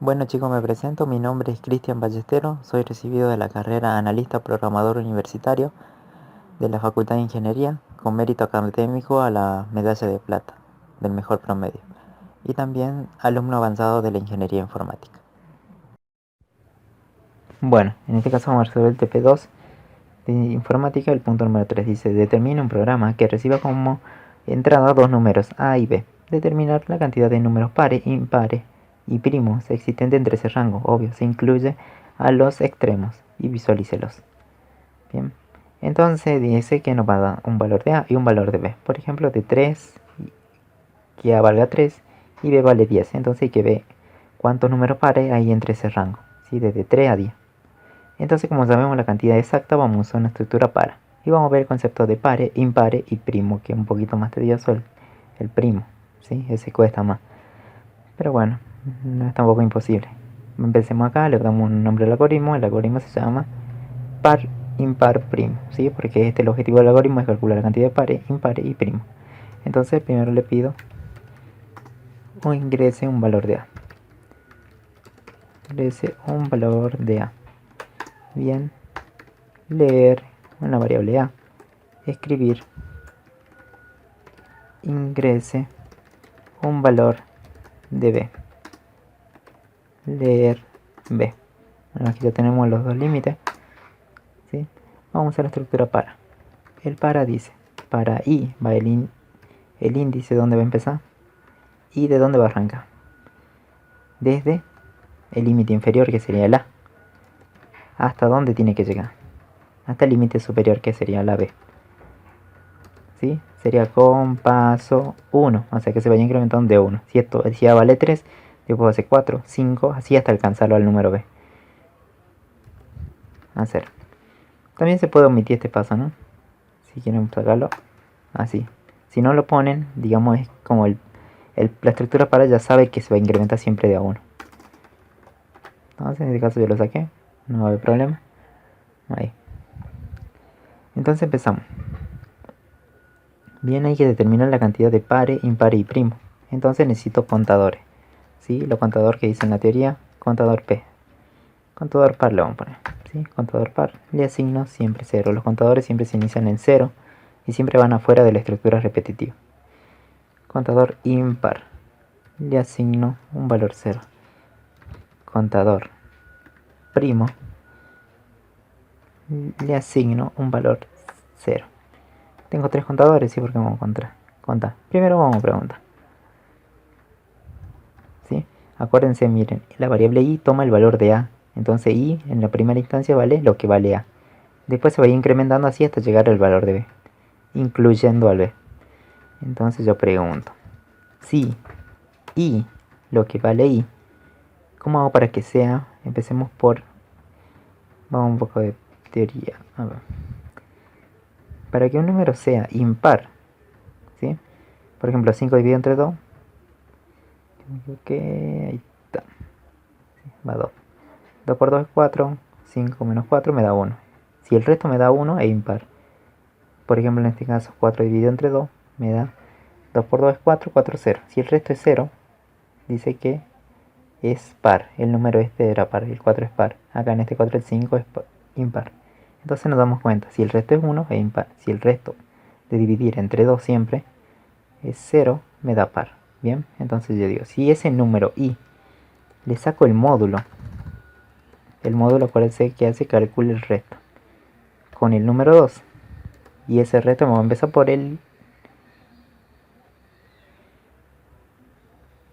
Bueno chicos, me presento, mi nombre es Cristian Ballestero, soy recibido de la carrera Analista Programador Universitario de la Facultad de Ingeniería con mérito académico a la medalla de plata del mejor promedio y también alumno avanzado de la Ingeniería Informática. Bueno, en este caso vamos a resolver el TP2 de Informática. El punto número 3 dice: determina un programa que reciba como entrada dos números A y B. Determinar la cantidad de números pares, impares y primos existentes entre ese rango. Obvio, se incluye a los extremos y visualícelos. Bien, entonces dice que nos va a dar un valor de A y un valor de B. Por ejemplo, de 3, que A valga 3 y B vale 10. Entonces hay que ver cuántos números pares hay entre ese rango, ¿sí? Desde 3 a 10. Entonces, como sabemos la cantidad exacta, vamos a usar una estructura para. Y vamos a ver el concepto de pares, impares y primo, que es un poquito más tedioso el primo, ¿sí? Ese cuesta más. Pero bueno, no es tampoco imposible. Empecemos acá, le damos un nombre al algoritmo. El algoritmo se llama par, impar, primo, ¿sí? Porque el objetivo del algoritmo es calcular la cantidad de pares, impares y primo. Entonces, primero le pido o ingrese un valor de A. Ingrese un valor de A. Bien, leer una variable A. Escribir, ingrese un valor de B. Leer B. Bueno, aquí ya tenemos los dos límites, ¿sí? Vamos a usar la estructura para. El para dice: para I va el índice donde va a empezar y de dónde va a arrancar. Desde el límite inferior, que sería el A, hasta dónde tiene que llegar. Hasta el límite superior, que sería la B. ¿Sí? Sería con paso 1, o sea que se vaya incrementando de 1. Si A vale 3, después va a ser 4, 5, así hasta alcanzarlo al número B. Hacer. También se puede omitir este paso, ¿no? Si quieren sacarlo, así. Si no lo ponen, digamos, es como la estructura para ya sabe que se va a incrementar siempre de a 1. Entonces, en este caso yo lo saqué, no va a haber problema. Ahí. Entonces empezamos. Bien, hay que determinar la cantidad de pares, impares y primos. Entonces necesito contadores, ¿sí? Los contadores que dice en la teoría: contador P. Contador par le vamos a poner, ¿sí? Contador par. Le asigno siempre 0. Los contadores siempre se inician en 0 y siempre van afuera de la estructura repetitiva. Contador impar. Le asigno un valor 0. Contador primo. Le asigno un valor 0. Tengo tres contadores, ¿sí? Porque vamos a contar. Primero vamos a preguntar, ¿sí? Acuérdense, miren, la variable i toma el valor de a. Entonces i en la primera instancia vale lo que vale a. Después se va incrementando así hasta llegar al valor de b, incluyendo al b. Entonces yo pregunto, si i lo que vale i, ¿cómo hago para que sea? Empecemos por... Vamos un poco de teoría. A ver. Para que un número sea impar, ¿sí? Por ejemplo, 5 dividido entre 2. Ahí está. Va 2. 2 por 2 es 4. 5 menos 4 me da 1. Si el resto me da 1, es impar. Por ejemplo, en este caso, 4 dividido entre 2 me da 2 por 2 es 4, 4, 0. Si el resto es 0, dice que es par. El número este era par, el 4 es par. Acá en este 4 el 5 es impar. Entonces nos damos cuenta, si el resto es 1, es impar. Si el resto de dividir entre 2 siempre es 0, me da par. Bien, entonces yo digo, si ese número i le saco el módulo acuérdense que hace calcula el resto con el número 2, y ese resto me va a empezar por el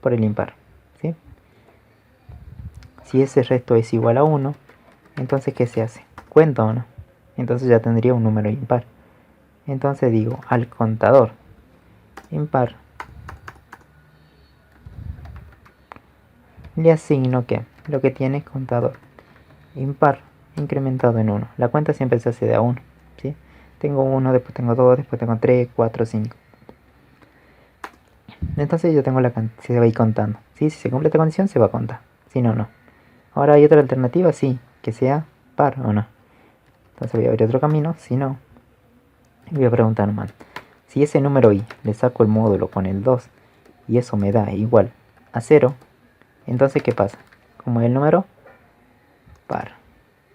impar, ¿sí? Si ese resto es igual a 1, entonces ¿qué se hace? ¿Cuenta o no? Entonces ya tendría un número impar. Entonces digo, al contador impar le asigno que lo que tiene contador impar incrementado en 1. La cuenta siempre se hace de a 1, ¿sí? Tengo 1, después tengo 2, después tengo 3, 4, 5. Entonces yo tengo se va a ir contando, ¿sí? Si se cumple esta condición se va a contar, si no, no. Ahora hay otra alternativa, sí, que sea par o no. Entonces voy a abrir otro camino, si no, voy a preguntar más. Si ese número i le saco el módulo con el 2 y eso me da igual a 0, entonces ¿qué pasa? como el número par.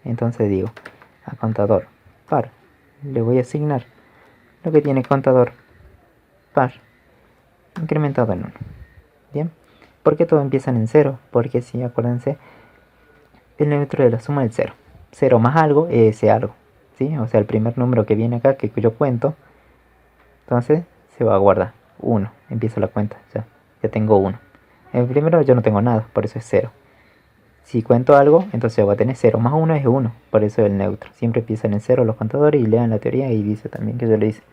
Entonces digo a contador par le voy a asignar lo que tiene contador par incrementado en 1. Bien, ¿por qué todos empiezan en 0? Porque si acuérdense, el neutro de la suma es 0. 0 más algo es ese algo, ¿sí? O sea, el primer número que viene acá, que yo cuento, entonces se va a guardar 1. Empiezo la cuenta, ya tengo 1. En el primero yo no tengo nada, por eso es 0. Si cuento algo, entonces voy a tener 0 más 1 es 1, por eso el neutro. Siempre empiezan en 0 los contadores y lean la teoría y dice también que yo le hice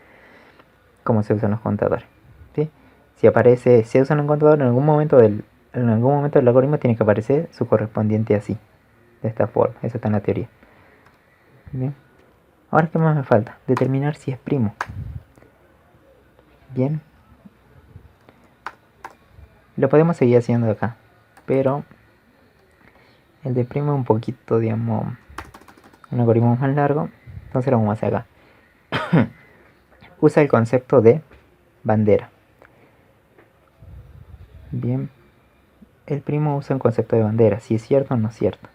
cómo se usan los contadores, ¿sí? Si aparece, se usan un contador en algún momento del algoritmo tiene que aparecer su correspondiente así, de esta forma. Eso está en la teoría. Bien. Ahora, ¿qué más me falta? Determinar si es primo. Bien. Lo podemos seguir haciendo acá, pero el de primo es un poquito, digamos, un algoritmo más largo. Entonces lo vamos a hacer acá. Usa el concepto de bandera. Bien. El primo usa un concepto de bandera, si es cierto o no es cierto.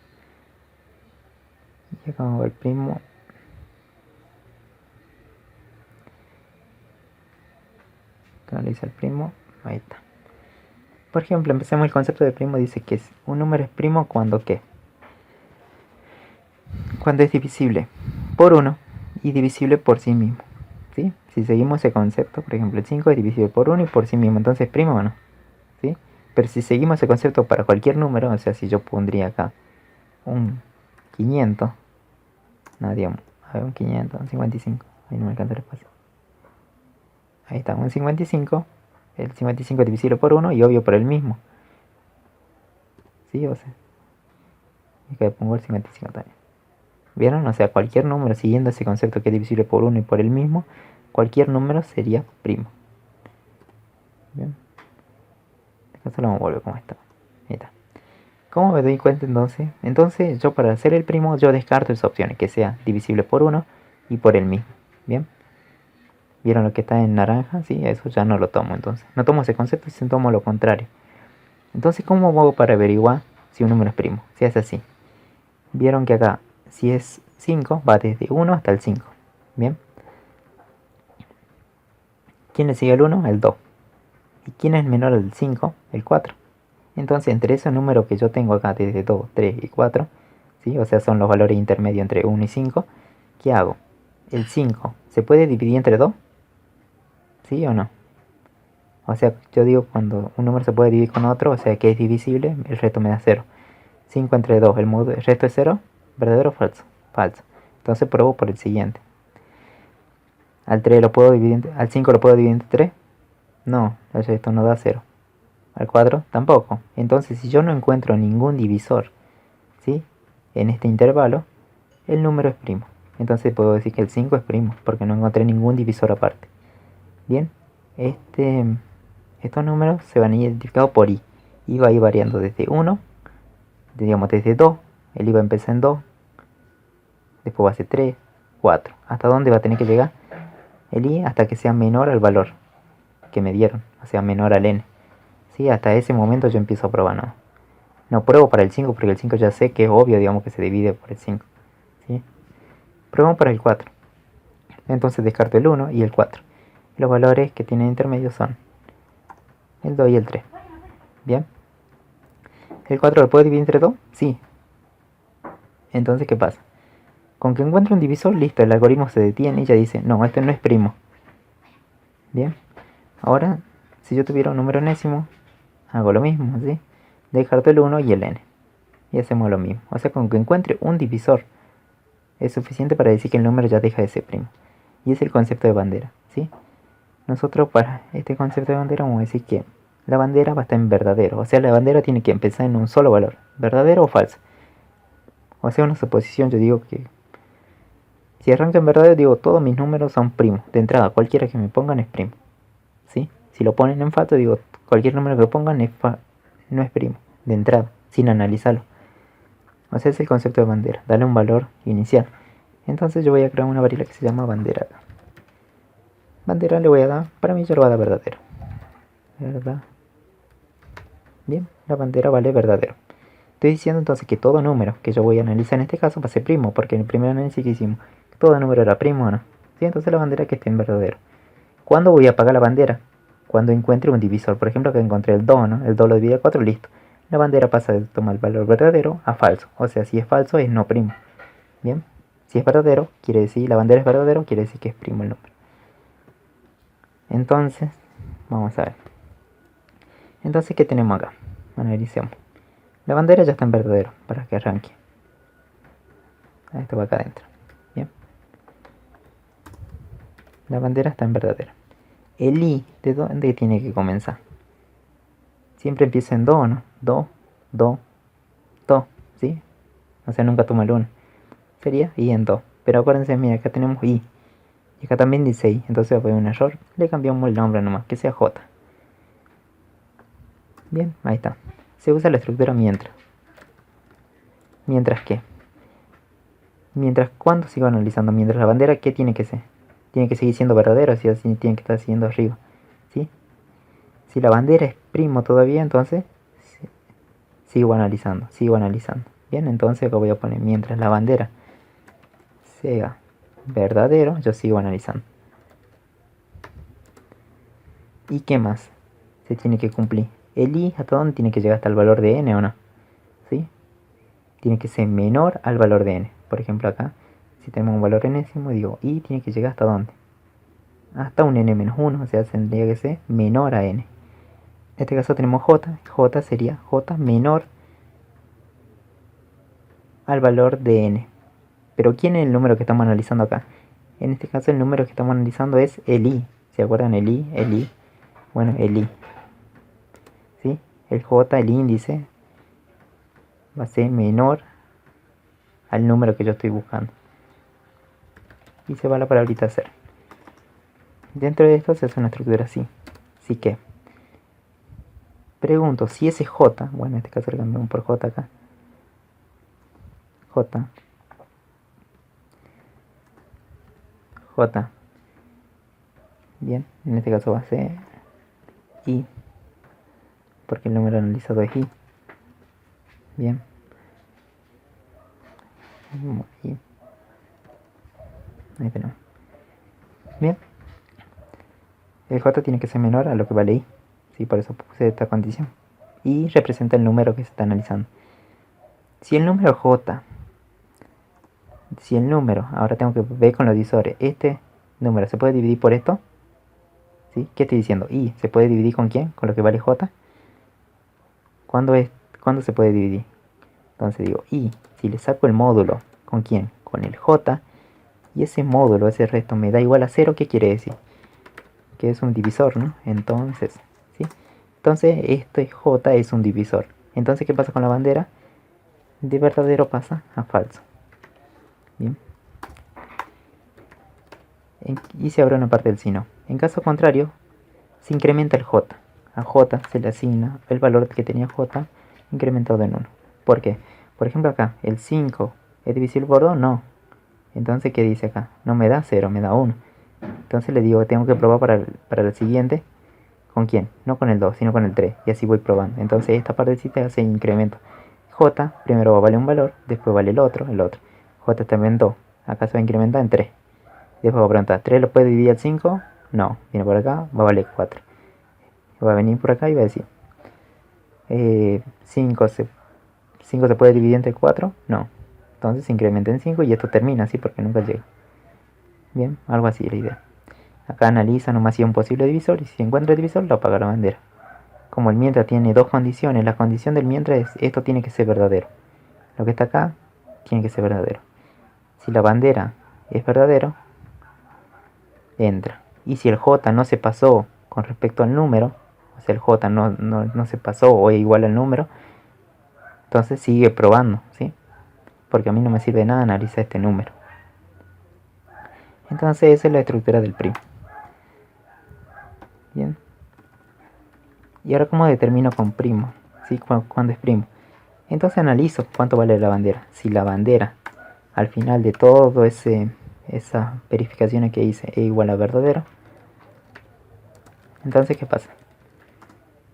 Y acá vamos a ver el primo. Analiza el primo. Ahí está. Por ejemplo, empecemos el concepto de primo. Dice que un número es primo cuando ¿qué? Cuando es divisible por 1 y divisible por sí mismo, ¿sí? Si seguimos ese concepto, por ejemplo, el 5 es divisible por 1 y por sí mismo, entonces primo o no, ¿sí? Pero si seguimos ese concepto para cualquier número, o sea, si yo pondría acá un 500, no, digamos, a ver, un 500, un 55, ahí no me alcanza el espacio. Ahí está, un 55, el 55 es divisible por 1 y obvio por el mismo, ¿sí? O sea, y que pongo el 55 también. ¿Vieron? O sea, cualquier número siguiendo ese concepto que es divisible por 1 y por el mismo, cualquier número sería primo. Bien. Esto lo vamos a volver como está. Ahí está. ¿Cómo me doy cuenta entonces? Entonces yo para hacer el primo yo descarto esas opciones, que sea divisible por 1 y por el mismo. Bien. ¿Vieron lo que está en naranja? Sí, eso ya no lo tomo entonces. No tomo ese concepto, sino tomo lo contrario. Entonces, ¿cómo hago para averiguar si un número es primo? Si es así. Vieron que acá, si es 5, va desde 1 hasta el 5. Bien. ¿Quién le sigue al 1? El 2. ¿Y quién es menor al 5? El 4. Entonces, entre esos números que yo tengo acá, desde 2, 3 y 4, ¿sí? O sea, son los valores intermedios entre 1 y 5, ¿qué hago? El 5, ¿se puede dividir entre 2? ¿Sí o no? O sea, yo digo cuando un número se puede dividir con otro, o sea que es divisible, el resto me da 0. 5 entre 2, el resto es 0, ¿verdadero o falso? Falso. Entonces pruebo por el siguiente. Al 5 lo puedo dividir entre 3. No, el resto no da 0. Al 4 tampoco. Entonces si yo no encuentro ningún divisor, ¿sí? En este intervalo, el número es primo. Entonces puedo decir que el 5 es primo, porque no encontré ningún divisor aparte. Bien, estos números se van a ir identificados por i. I va a ir variando desde 1, digamos desde 2, el i va a empezar en 2, después va a ser 3, 4. ¿Hasta dónde va a tener que llegar el i? Hasta que sea menor al valor que me dieron, o sea, menor al n. ¿Sí? Hasta ese momento yo empiezo a probar, no pruebo para el 5 porque el 5 ya sé que es obvio, digamos, que se divide por el 5. ¿Sí? Pruebo para el 4. Entonces descarto el 1 y el 4. Los valores que tienen intermedio son el 2 y el 3. Bien. ¿El 4 lo puedo dividir entre 2? Sí. Entonces, ¿qué pasa? Con que encuentre un divisor, listo, el algoritmo se detiene y ya dice, no, este no es primo. Bien. Ahora, si yo tuviera un número enésimo, hago lo mismo, ¿sí? Descarto el 1 y el n. Y hacemos lo mismo. O sea, con que encuentre un divisor es suficiente para decir que el número ya deja de ser primo. Y es el concepto de bandera, ¿sí? Nosotros para este concepto de bandera vamos a decir que la bandera va a estar en verdadero. O sea, la bandera tiene que empezar en un solo valor. ¿Verdadero o falso? O sea, una suposición, yo digo que si arranca en verdadero, digo todos mis números son primos. De entrada, cualquiera que me pongan es primo. ¿Sí? Si lo ponen en falso, digo cualquier número que pongan no es primo. De entrada, sin analizarlo. O sea, es el concepto de bandera. Darle un valor inicial. Entonces yo voy a crear una variable que se llama bandera. Bandera le voy a dar, para mí yo lo voy a dar verdadero. ¿Verdad? Bien, la bandera vale verdadero. Estoy diciendo entonces que todo número que yo voy a analizar en este caso va a ser primo, porque en el primer análisis que hicimos, todo número era primo o no. ¿Sí? Entonces la bandera que esté en verdadero. ¿Cuándo voy a apagar la bandera? Cuando encuentre un divisor. Por ejemplo, que encontré el 2, ¿no? El 2 lo divide a 4, listo. La bandera pasa de tomar el valor verdadero a falso. O sea, si es falso es no primo. Bien. Si es verdadero, quiere decir, la bandera es verdadero, quiere decir que es primo el número. Entonces, vamos a ver. Entonces, ¿qué tenemos acá? Analicemos. La bandera ya está en verdadero, para que arranque. Esto va acá adentro. Bien. La bandera está en verdadero. El i, ¿de dónde tiene que comenzar? Siempre empieza en do, ¿no? Do, do, do, ¿sí? O sea, nunca toma el 1. Sería i en do. Pero acuérdense, mira, acá tenemos i. Y acá también dice i. Entonces va a haber un error. Le cambiamos el nombre nomás, que sea j. Bien, ahí está. Se usa la estructura mientras. ¿Mientras qué? Mientras, ¿cuándo sigo analizando? Mientras la bandera, ¿qué tiene que ser? Tiene que seguir siendo verdadero, si así tiene que estar siguiendo arriba. ¿Sí? Si la bandera es primo todavía, entonces sigo analizando, sigo analizando. Bien, entonces acá voy a poner mientras la bandera sea verdadero, yo sigo analizando. ¿Y qué más se tiene que cumplir? El i, ¿hasta dónde tiene que llegar? ¿Hasta el valor de n o no? ¿Sí? Tiene que ser menor al valor de n. Por ejemplo acá, si tenemos un valor enésimo, digo i tiene que llegar ¿hasta dónde? Hasta un n-1, o sea, tendría que ser menor a n. En este caso tenemos j sería j menor al valor de n. Pero ¿quién es el número que estamos analizando acá? En este caso el número que estamos analizando es el i. ¿Se acuerdan? El i, el i. Bueno, el i. ¿Sí? El j, el índice, va a ser menor al número que yo estoy buscando. Y se va la palabrita hacer. Dentro de esto se hace una estructura así. Así que, pregunto, si ese j, bueno, en este caso le cambiamos por j acá. J. J. Bien, en este caso va a ser i, porque el número analizado es i. Bien. I. Ahí tenemos. Bien. El j tiene que ser menor a lo que vale i. Sí, por eso puse esta condición. Y representa el número que se está analizando. Si el número j, ahora tengo que ver con los divisores. Este número se puede dividir por esto. ¿Sí? ¿Qué estoy diciendo? I se puede dividir con quién, con lo que vale j. ¿Cuándo se puede dividir? Entonces digo i, si le saco el módulo, ¿con quién? Con el j. Y ese módulo, ese resto me da igual a 0, ¿qué quiere decir? Que es un divisor, ¿no? Entonces, ¿sí? Entonces este j es un divisor. Entonces, ¿qué pasa con la bandera? De verdadero pasa a falso. Bien. Y se abre una parte del sino. En caso contrario, se incrementa el j. A j se le asigna el valor que tenía j incrementado en 1. ¿Por qué? Por ejemplo acá, el 5 es divisible por 2, no. Entonces, ¿qué dice acá? No me da 0, me da 1. Entonces le digo, tengo que probar para el siguiente. ¿Con quién? No con el 2, sino con el 3. Y así voy probando. Entonces esta partecita hace incremento. J primero va a valer un valor, después vale el otro. J también 2. Acá se va a incrementar en 3. Después va a preguntar, ¿3 lo puede dividir al 5? No. Viene por acá, va a valer 4. Va a venir por acá y va a decir, 5 se puede dividir entre 4? No. Entonces se incrementa en 5 y esto termina así porque nunca llega. Bien, algo así es la idea. Acá analiza nomás si es un posible divisor y si encuentra el divisor lo apaga la bandera. Como el mientras tiene dos condiciones, la condición del mientras es esto tiene que ser verdadero. Lo que está acá tiene que ser verdadero. Si la bandera es verdadero, entra. Y si el j no se pasó con respecto al número, o sea el j no se pasó o es igual al número, entonces sigue probando, ¿sí? Porque a mí no me sirve de nada analizar este número. Entonces esa es la estructura del primo. Bien. Y ahora, ¿cómo determino con primo? ¿Sí? ¿Cuándo es primo? Entonces analizo cuánto vale la bandera. Si la bandera al final de todo esas verificaciones que hice es igual a verdadero, entonces ¿qué pasa?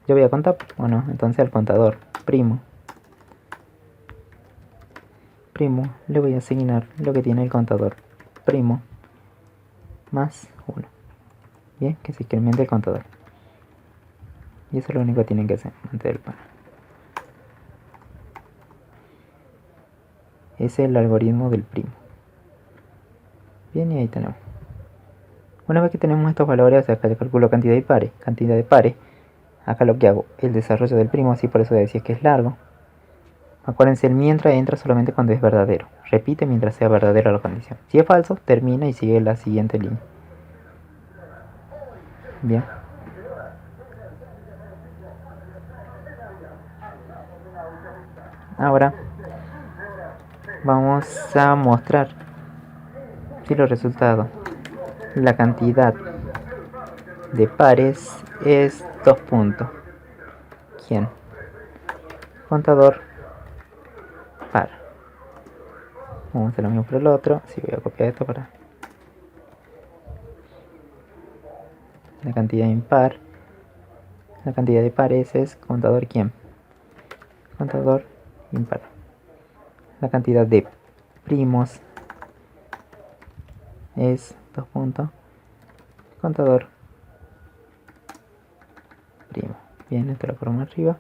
Yo voy a contar, bueno, entonces al contador primo primo le voy a asignar lo que tiene el contador primo más 1. Bien, que se incremente el contador. Y eso es lo único que tienen que hacer antes del par. Ese es el algoritmo del primo. Bien, y ahí tenemos. Una vez que tenemos estos valores, acá yo calculo cantidad de pares. Cantidad de pares. Acá lo que hago, el desarrollo del primo, así por eso decía que es largo. Acuérdense, el mientras entra solamente cuando es verdadero. Repite mientras sea verdadera la condición. Si es falso, termina y sigue la siguiente línea. Bien. Ahora vamos a mostrar si los resultados. La cantidad de pares es 2 puntos. ¿Quién? Contador par. Vamos a hacer lo mismo por el otro. Si voy a copiar esto para la cantidad impar. La cantidad de pares es contador quién. Contador impar. La cantidad de primos es 2 puntos. Contador primo. Bien, esto lo forma arriba.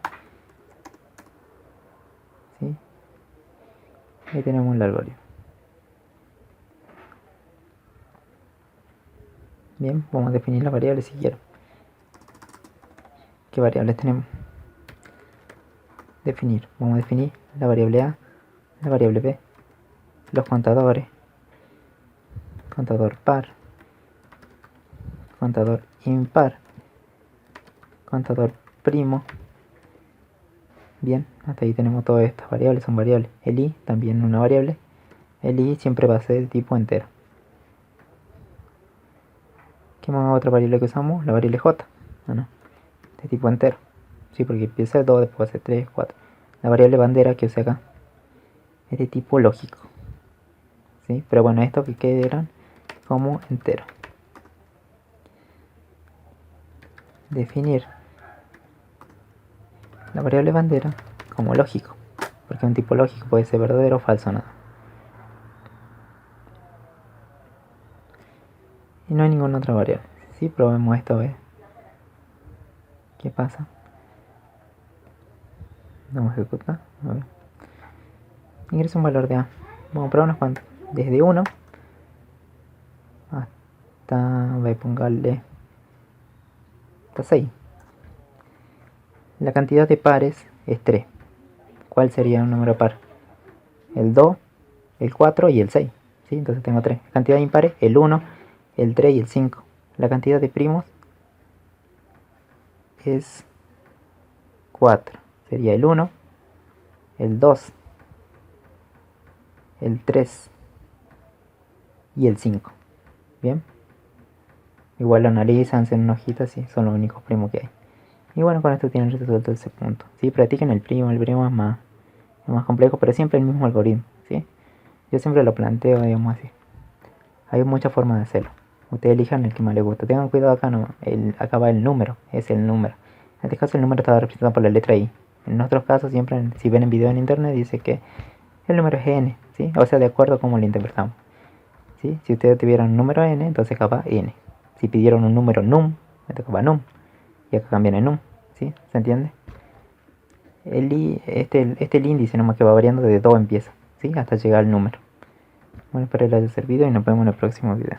¿Sí? Ahí tenemos el algoritmo. Bien, vamos a definir las variables si quiero. ¿Qué variables tenemos? Definir. Vamos a definir la variable A, la variable B, los contadores, contador par, contador impar, contador primo. Bien, hasta ahí tenemos todas estas variables, son variables. El i también una variable. El i siempre va a ser de tipo entero. ¿Qué más otra variable que usamos? La variable j, ¿no? De tipo entero. Sí, porque empieza 2, después hace 3, 4. La variable bandera que usé acá es de tipo lógico. ¿Sí? Pero bueno, esto que quedan como entero. Definir la variable bandera como lógico, porque un tipo lógico puede ser verdadero o falso, nada. Y no hay ninguna otra variable. Si probemos esto a ver qué pasa. Vamos a ejecutar. A ver. Ingresa un valor de A. Vamos a probar unos cuantos. Desde 1 hasta, voy a ponerle hasta 6. La cantidad de pares es 3. ¿Cuál sería un número par? El 2, el 4 y el 6. ¿Sí? Entonces tengo 3. Cantidad de impares, el 1, el 3 y el 5. La cantidad de primos es 4. Sería el 1, el 2, el 3 y el 5. Bien. Igual lo analizan, hacen una hojita, sí, son los únicos primos que hay. Y bueno, con esto tienen resuelto ese punto. Sí, practiquen el primo es más complejo, pero siempre el mismo algoritmo, ¿sí? Yo siempre lo planteo, digamos así. Hay muchas formas de hacerlo. Ustedes elijan el que más les gusta. Tengan cuidado acá, no, acá va el número, es el número. En este caso el número está representado por la letra I. En nuestros casos siempre, si ven en video en internet, dice que el número es n, ¿sí? O sea, de acuerdo a cómo lo interpretamos. ¿Sí? Si ustedes tuvieran un número n, entonces acá va n. Si pidieron un número num, entonces acá va num. Y acá cambian en num, ¿sí? ¿Se entiende? El índice nomás que va variando desde 2 empieza, ¿sí? Hasta llegar al número. Bueno, espero que les haya servido y nos vemos en el próximo video.